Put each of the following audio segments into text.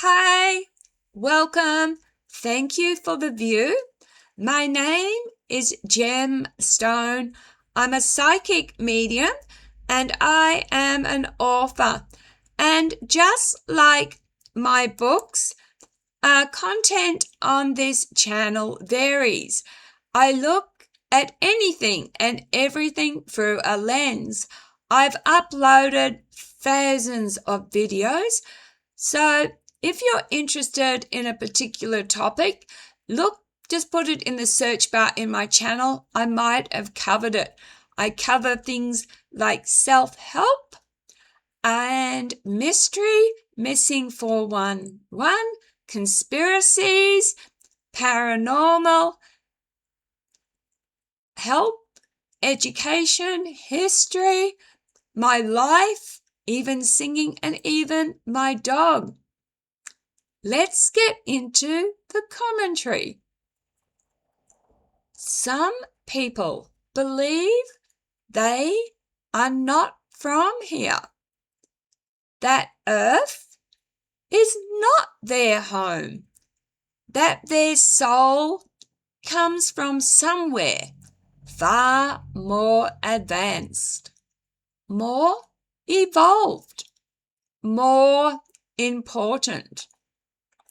Hi, welcome. Thank you for the view. My name is Gem Stone. I'm a psychic medium and I am an author. And just like my books, content on this channel varies. I look at anything and everything through a lens. I've uploaded thousands of videos, so if you're interested in a particular topic, just put it in the search bar in my channel. I might have covered it. I cover things like self-help and mystery, missing 411, conspiracies, paranormal, help, education, history, my life, even singing, and even my dog. Let's get into the commentary. Some people believe they are not from here, that Earth is not their home, that their soul comes from somewhere far more advanced, more evolved, more important.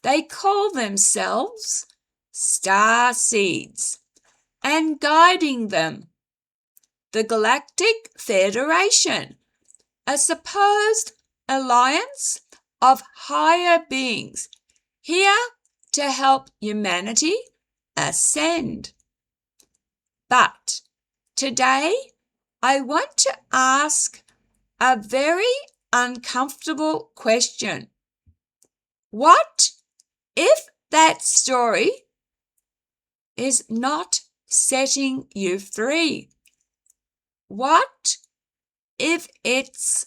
They call themselves starseeds, and guiding them, the Galactic Federation, a supposed alliance of higher beings here to help humanity ascend. But today I want to ask a very uncomfortable question. What if that story is not setting you free? What if it's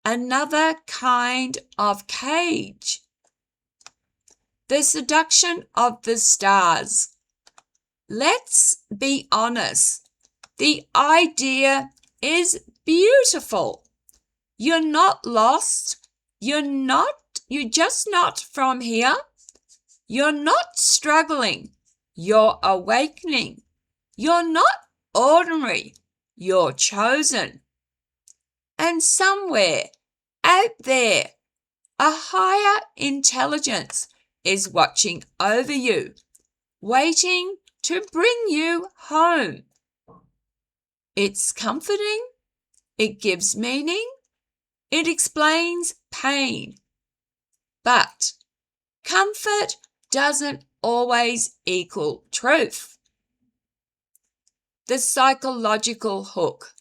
another kind of cage? The seduction of the stars. Let's be honest. The idea is beautiful. You're not lost. You're just not from here. You're not struggling. You're awakening. You're not ordinary. You're chosen. And somewhere out there, a higher intelligence is watching over you, waiting to bring you home. It's comforting. It gives meaning. It explains pain. But comfort doesn't always equal truth. The psychological hook.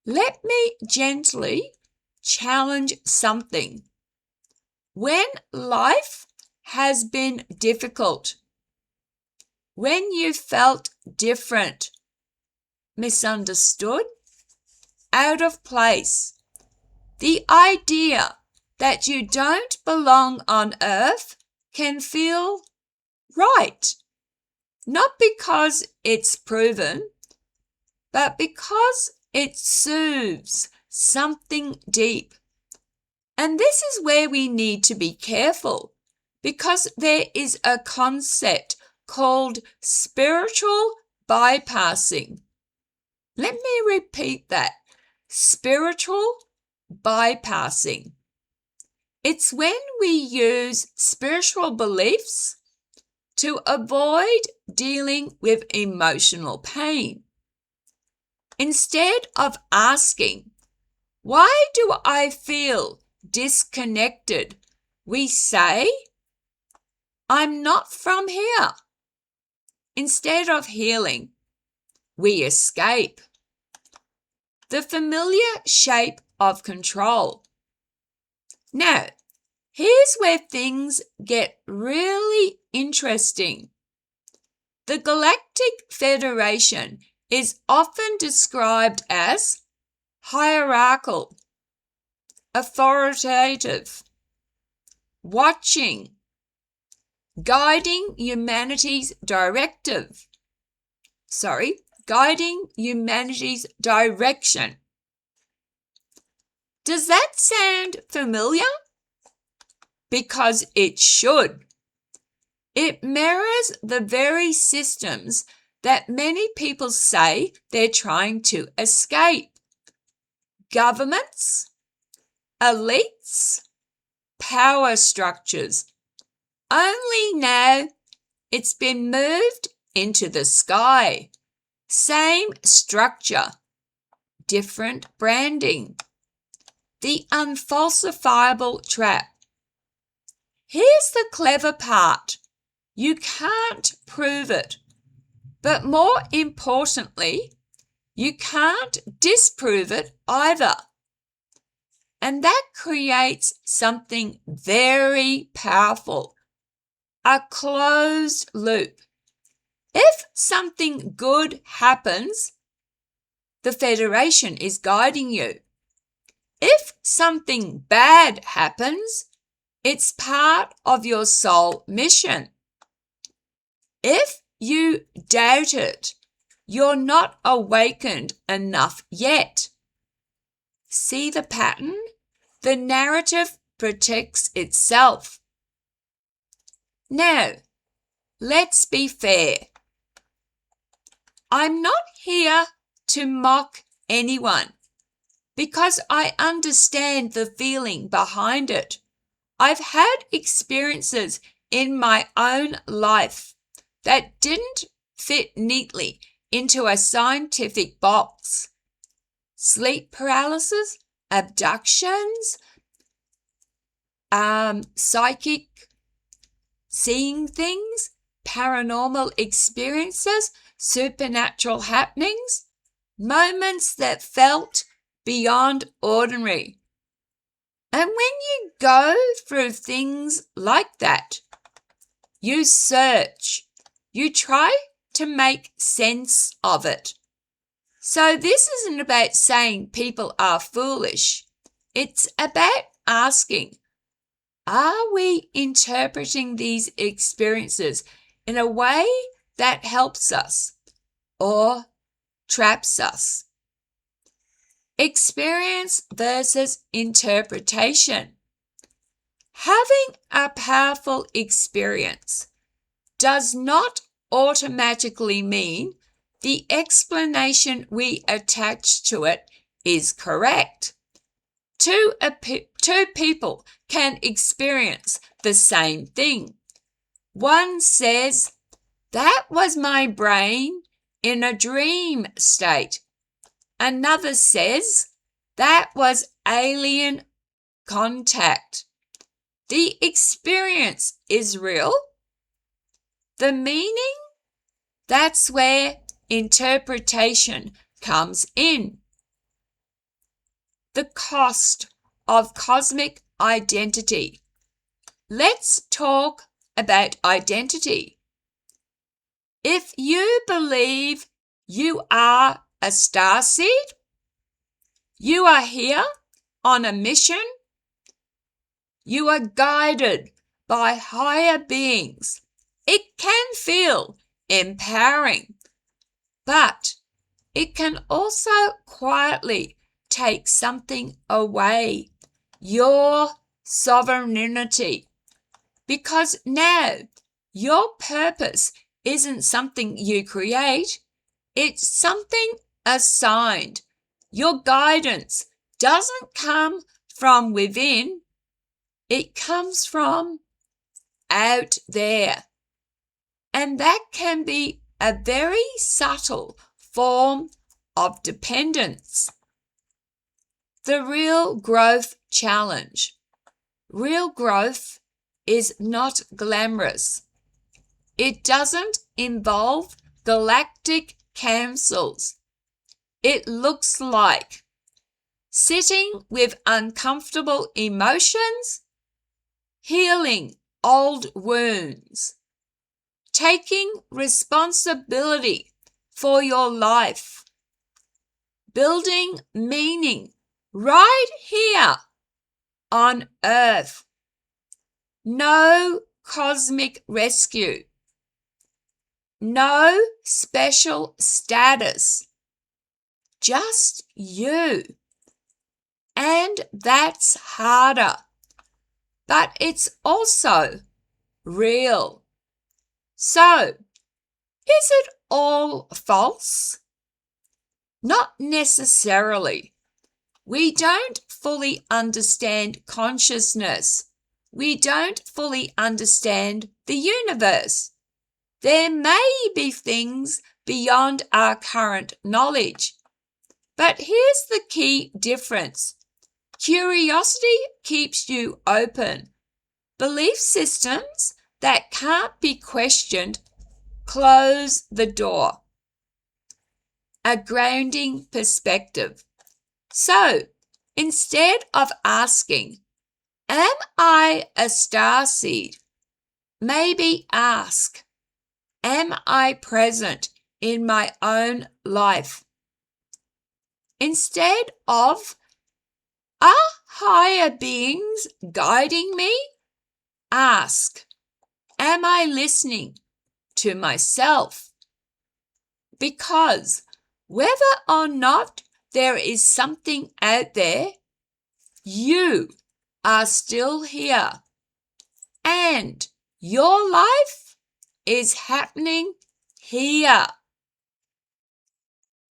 Let me gently challenge something. When life has been difficult, when you felt different, misunderstood, out of place, the idea that you don't belong on Earth can feel right. Not because it's proven, but because it soothes something deep. And this is where we need to be careful, because there is a concept called spiritual bypassing. Let me repeat that. Spiritual bypassing. It's when we use spiritual beliefs to avoid dealing with emotional pain. Instead of asking, why do I feel disconnected? We say, I'm not from here. Instead of healing, we escape. The familiar shape of control. Now, here's where things get really interesting. The Galactic Federation is often described as hierarchical, authoritative, watching, guiding humanity's direction. Does that sound familiar? because it should. It mirrors the very systems that many people say they're trying to escape. Governments, elites, power structures. Only now it's been moved into the sky. Same structure, different branding. The unfalsifiable trap. Here's the clever part. You can't prove it. But more importantly, you can't disprove it either. And that creates something very powerful. A closed loop. If something good happens, the Federation is guiding you. If something bad happens, it's part of your soul mission. If you doubt it, you're not awakened enough yet. See the pattern? The narrative protects itself. Now, let's be fair. I'm not here to mock anyone because I understand the feeling behind it. I've had experiences in my own life that didn't fit neatly into a scientific box. Sleep paralysis, abductions, psychic seeing things, paranormal experiences, supernatural happenings, moments that felt beyond ordinary. And when you go through things like that, you search, you try to make sense of it. So this isn't about saying people are foolish. It's about asking, are we interpreting these experiences in a way that helps us or traps us? Experience versus interpretation. Having a powerful experience does not automatically mean the explanation we attach to it is correct. Two people can experience the same thing. One says, that was my brain in a dream state. Another says, that was alien contact. The experience is real. The meaning, that's where interpretation comes in. The cost of cosmic identity. Let's talk about identity. If you believe you are a starseed, you are here on a mission, you are guided by higher beings. It can feel empowering, but it can also quietly take something away, your sovereignty, because now your purpose isn't something you create, it's something assigned. Your guidance doesn't come from within, it comes from out there. And that can be a very subtle form of dependence. The real growth challenge. Real growth is not glamorous. It doesn't involve galactic councils. It looks like sitting with uncomfortable emotions, healing old wounds, taking responsibility for your life, building meaning right here on Earth. No cosmic rescue. No special status. Just you. And that's harder. but it's also real. So, is it all false? Not necessarily. We don't fully understand consciousness. We don't fully understand the universe. There may be things beyond our current knowledge. But here's the key difference. Curiosity keeps you open. Belief systems that can't be questioned close the door. A grounding perspective. So, instead of asking, am I a starseed? Maybe ask, am I present in my own life? Instead of, are higher beings guiding me? Ask, am I listening to myself? Because whether or not there is something out there, you are still here. And your life is happening here.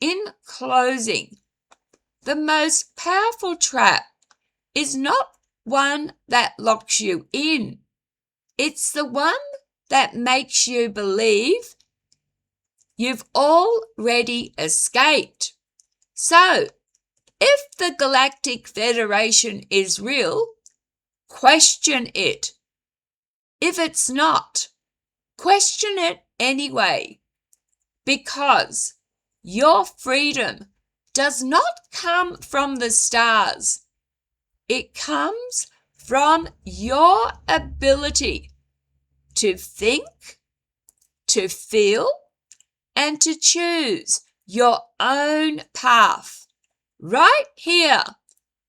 In closing, the most powerful trap is not one that locks you in. It's the one that makes you believe you've already escaped. So, if the Galactic Federation is real, question it. If it's not, question it anyway, because your freedom does not come from the stars. It comes from your ability to think, to feel, and to choose your own path right here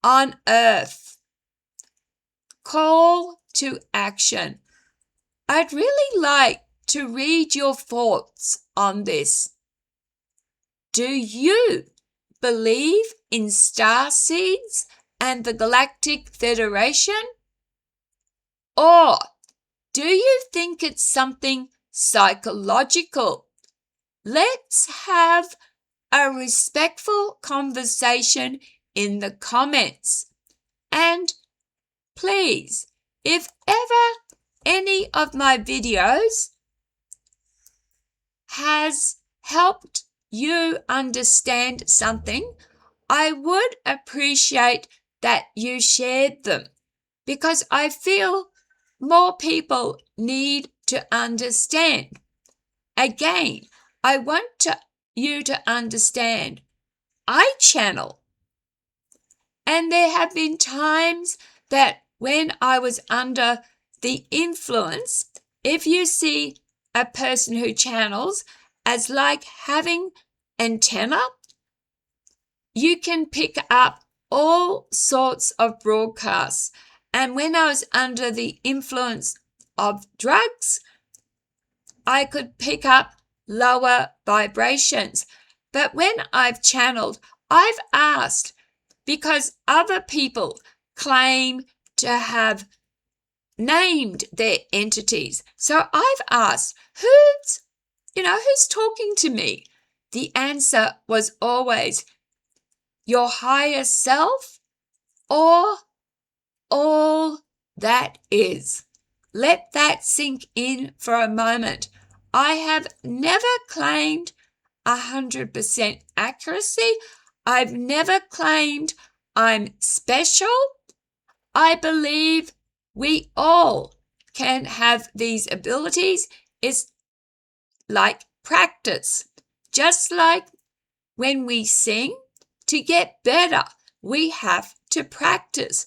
on Earth. Call to action. I'd really like to read your thoughts on this. Do you believe in starseeds and the Galactic Federation? Or do you think it's something psychological? Let's have a respectful conversation in the comments. And please, if ever any of my videos has helped you understand something, I would appreciate that you shared them, because I feel more people need to understand. Again, I want you to understand, I channel. And there have been times that when I was under the influence, if you see a person who channels as like having antenna, you can pick up all sorts of broadcasts. And when I was under the influence of drugs, I could pick up lower vibrations. But when I've channeled, I've asked, because other people claim to have named their entities. So I've asked, who's talking to me? The answer was always your higher self or all that is. Let that sink in for a moment. I have never claimed 100% accuracy. I've never claimed I'm special. I believe we all can have these abilities. It's like practice. Just like when we sing, to get better, we have to practice.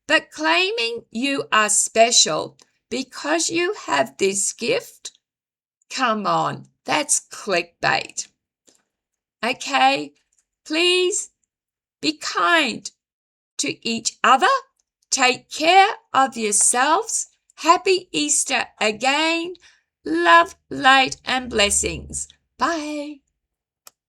But claiming you are special because you have this gift, come on, that's clickbait. Okay, please be kind to each other. Take care of yourselves. Happy Easter again. Love, light, and blessings. Bye.